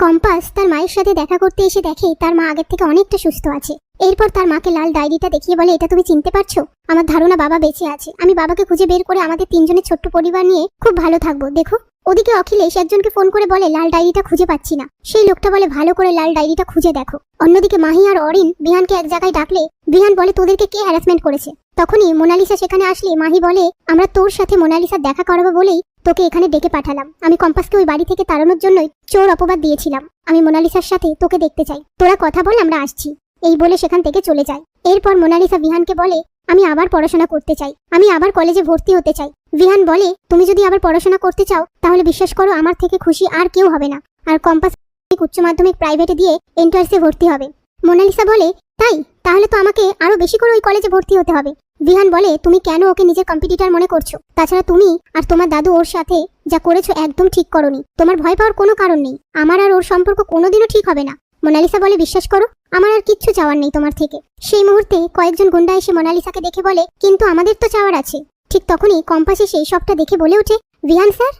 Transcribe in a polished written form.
Compass তার মায়ের সাথে দেখা করতে এসে দেখে তার মা আগের থেকে অনেকটা সুস্থ আছে। এরপর তার মাকে লাল ডায়েরিটা দেখিয়ে বলে, এটা তুমি চিনতে পারছো? আমার ধারণা বাবা বেঁচে আছে। আমি বাবাকে খুঁজে বের করে আমাদের তিনজনের ছোট্ট পরিবার নিয়ে খুব ভালো থাকবো, দেখো। ওদিকে অখিলেশ একজনকে ফোন করে বলে, লাল ডায়েরিটা খুঁজে পাচ্ছি না। সেই লোকটা বলে, ভালো করে লাল ডায়েরিটা খুঁজে দেখো। অন্যদিকে মাহি আর অরিন বিহানকে এক জায়গায় ডাকলে বিহান বলে, তোদেরকে কে হ্যারাসমেন্ট করেছে? তখনই মোনালিসা সেখানে আসলে মাহি বলে, আমরা তোর সাথে মোনালিসার দেখা করাবো বলেই তোকে এখানে ডেকে পাঠালাম। আমি কম্পাসকে ওই বাড়ি থেকে তাড়ানোর জন্যই চোর অপবাদ দিয়েছিলাম। আমি মোনালিসার সাথে তোকে দেখতে চাই, তোরা কথা বল, আমরা আসছি। এই বলে সেখান থেকে চলে যায়। এরপর মোনালিসা বিহানকে বলে, আমি আবার পড়াশোনা করতে চাই, আমি আবার কলেজে ভর্তি হতে চাই। বিহান বলে, তুমি যদি আবার পড়াশোনা করতে চাও তাহলে বিশ্বাস করো আমার থেকে খুশি আর কেউ হবে না। আর কম্পাস উচ্চ মাধ্যমিক প্রাইভেটে দিয়ে এন্ট্রান্সে ভর্তি হবে। মোনালিসা বলে, তাই? তাহলে তো আমাকে আরো বেশি করে ওই কলেজে ভর্তি হতে হবে। বিহান বলে, তুমি কেন ওকে নিজের কম্পিটিটর মনে করছো? তাছাড়া তুমি আর তোমার দাদু ওর সাথে যা করেছো একদম ঠিক করোনি। তোমার ভয় পাওয়ার কোনো কারণ নেই। আমার আর ওর সম্পর্ক কোনোদিনও ঠিক হবে না। মোনালিসা বলে, বিশ্বাস করো আমার আর কিচ্ছু চাওয়ার নেই তোমার থেকে। সেই মুহূর্তে কয়েকজন গুন্ডা এসে মোনালিসাকে দেখে বলে, কিন্তু আমাদের তো চাওয়ার আছে। ঠিক তখনই কম্পাস এসে সবটা দেখে বলে ওঠে, বিহান স্যার